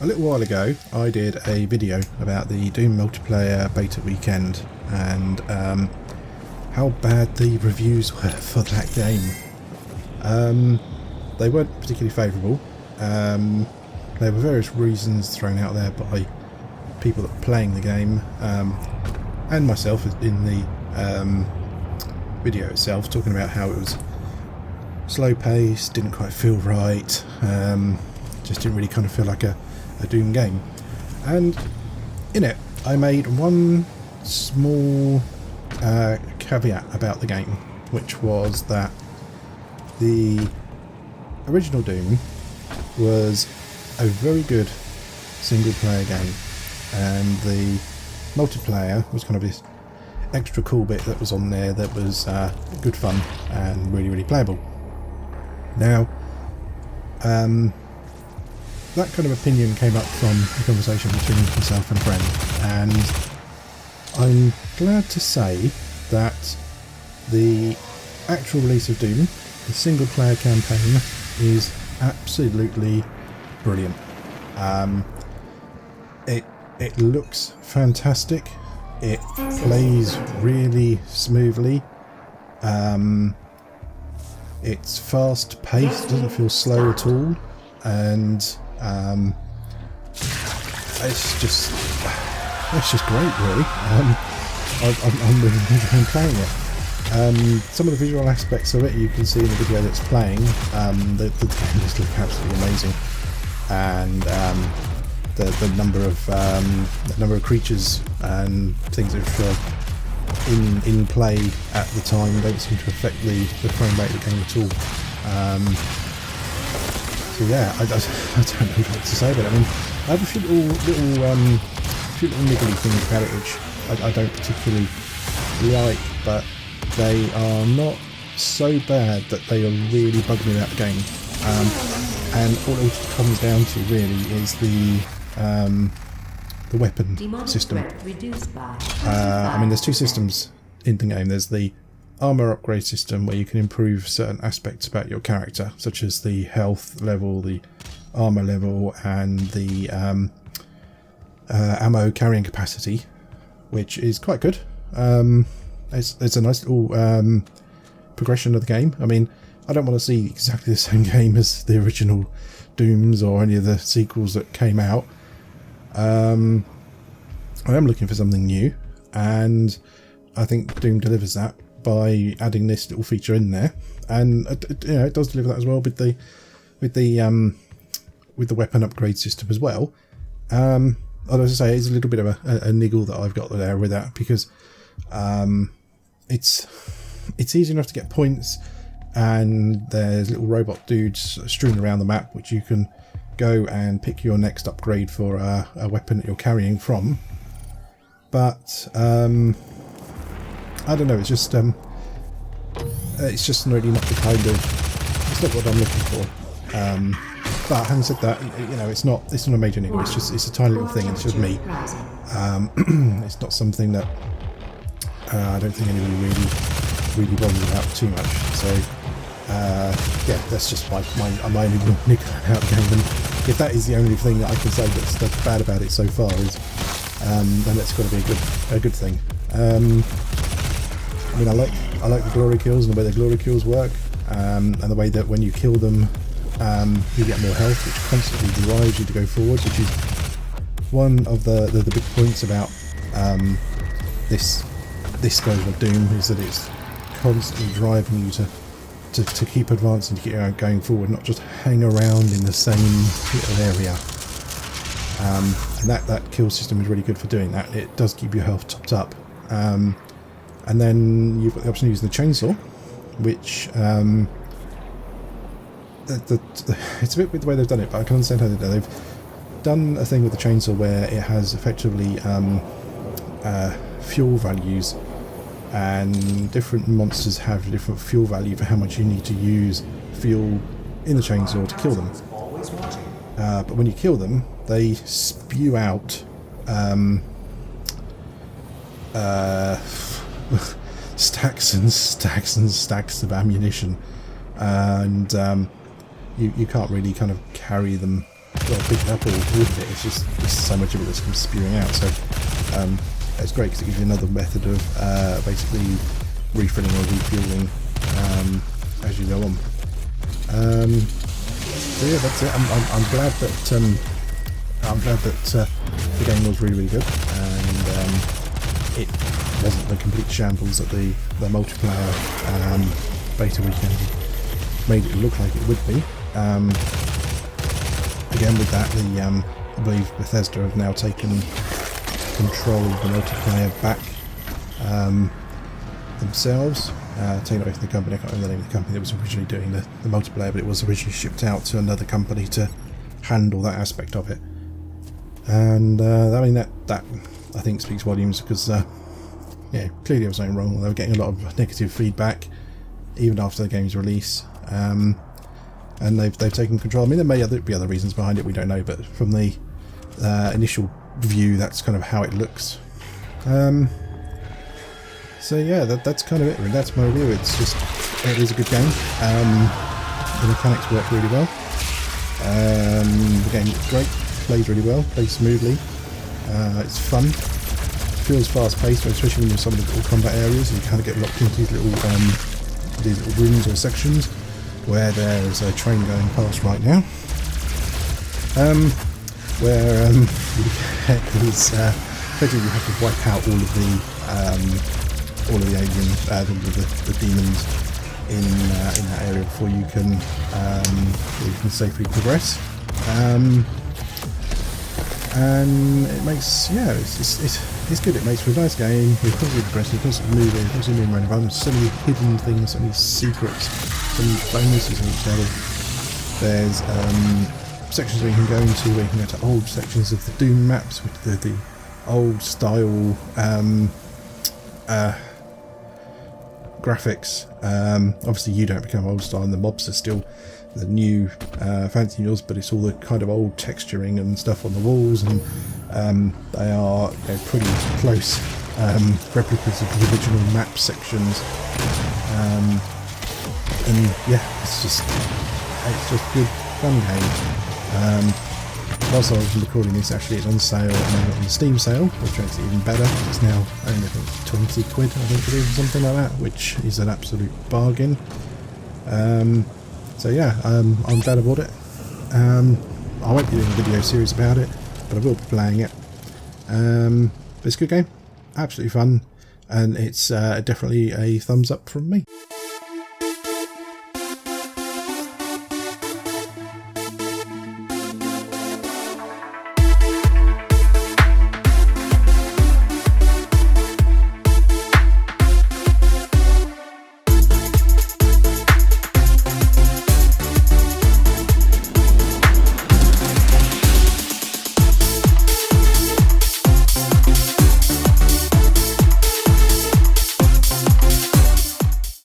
A little while ago I did a video about the Doom multiplayer beta weekend and how bad the reviews were for that game. They weren't particularly favourable. There were various reasons thrown out there by people that were playing the game and myself in the video itself, talking about how it was slow paced, didn't quite feel right, just didn't really kind of feel like a Doom game. And in it I made one small caveat about the game, which was that the original Doom was a very good single player game and the multiplayer was kind of this extra cool bit that was on there that was good fun and really playable. Now that kind of opinion came up from a conversation between myself and a friend, and I'm glad to say that the actual release of Doom, the single player campaign, is absolutely brilliant. It looks fantastic, it plays really smoothly, it's fast paced, doesn't feel slow at all, and it's just great, really. I'm really enjoying playing it. Some of the visual aspects of it you can see in the video that's playing. The game just looks absolutely amazing, and the number of creatures and things that are in play at the time don't seem to affect the frame rate of the game at all. So yeah, I don't know what to say about it. I mean, I have a few little niggly things about it which I don't particularly like, but they are not so bad that they are really bugging me about the game. And all it comes down to really is the weapon system. I mean, there's two systems in the game. There's the armour upgrade system, where you can improve certain aspects about your character, such as the health level, the armour level, and the ammo carrying capacity, which is quite good. It's a nice little progression of the game. I mean, I don't want to see exactly the same game as the original Dooms or any of the sequels that came out. I am looking for something new, and I think Doom delivers that by adding this little feature in there, and you know, it does deliver that as well with the weapon upgrade system as well. As I say, it's a little bit of a niggle that I've got there with that, because it's easy enough to get points, and there's little robot dudes strewn around the map which you can go and pick your next upgrade for a weapon that you're carrying from. But I don't know, it's just really not the kind of, it's not what I'm looking for. But having said that, you know, it's not a major niggle. It's a tiny little thing, and it's just me. It's not something that I don't think anybody really bothers about too much. So yeah, that's just my only little niggle about the game. And if that is the only thing that I can say that's bad about it so far, is then that's got to be a good thing. I mean, I like the glory kills and the way the glory kills work, and the way that when you kill them, you get more health, which constantly drives you to go forwards, which is one of the big points about this version of Doom, is that it's constantly driving you to keep advancing, to keep going forward, not just hang around in the same little area. And that kill system is really good for doing that. It does keep your health topped up. And then you've got the option of using the chainsaw, which it's a bit with the way they've done it, but I can understand how they've done a thing with the chainsaw where it has effectively fuel values, and different monsters have different fuel value for how much you need to use fuel in the chainsaw to kill them. But when you kill them, they spew out stacks and stacks and stacks of ammunition, and you can't really kind of carry them got to pick it up or order it. It's just there's so much of it that's come spewing out. So it's great because it gives you another method of basically refilling or refueling as you go on. So yeah, that's it. I'm glad that the game was really good, and it wasn't the complete shambles that the multiplayer beta weekend made it look like it would be. Again, with that, I believe Bethesda have now taken control of the multiplayer back themselves. Taken away from the company. I can't remember the name of the company that was originally doing the multiplayer, but it was originally shipped out to another company to handle that aspect of it. And I mean that I think speaks volumes, because yeah, clearly there was something wrong. They were getting a lot of negative feedback even after the game's release, and they've taken control. I mean, there may be other reasons behind it, we don't know, but from the initial view, that's kind of how it looks. So yeah, that's kind of it. That's my review. It is a good game. The mechanics work really well. The game looks great. Plays really well. Plays smoothly. It's fun. Feels fast paced, especially when you're in some of the little combat areas and you kind of get locked into these little rooms or sections where there is a train going past right now. Where you effectively have to wipe out all of the aliens, the demons in that area before you can safely progress. And it makes, yeah, it's good. It makes for a nice game. You're constantly progressing, you're constantly moving, you're constantly moving around. There's so many hidden things, so many secrets, so many bonuses in each level. There's sections where you can go into, where you can go to old sections of the Doom maps with the old style graphics. Obviously you don't become old style, and the mobs are still the new fancy models, but it's all the kind of old texturing and stuff on the walls, and they're pretty close replicas of the original map sections. And yeah, it's just good fun game. Whilst I was recording this, actually it's on sale at the moment on the Steam sale, which makes it even better. It's now only, I think, 20 quid, I think it is, or something like that, which is an absolute bargain. So yeah, I'm glad I bought it. I won't be doing a video series about it, but I will be playing it. But it's a good game, absolutely fun, and it's definitely a thumbs up from me.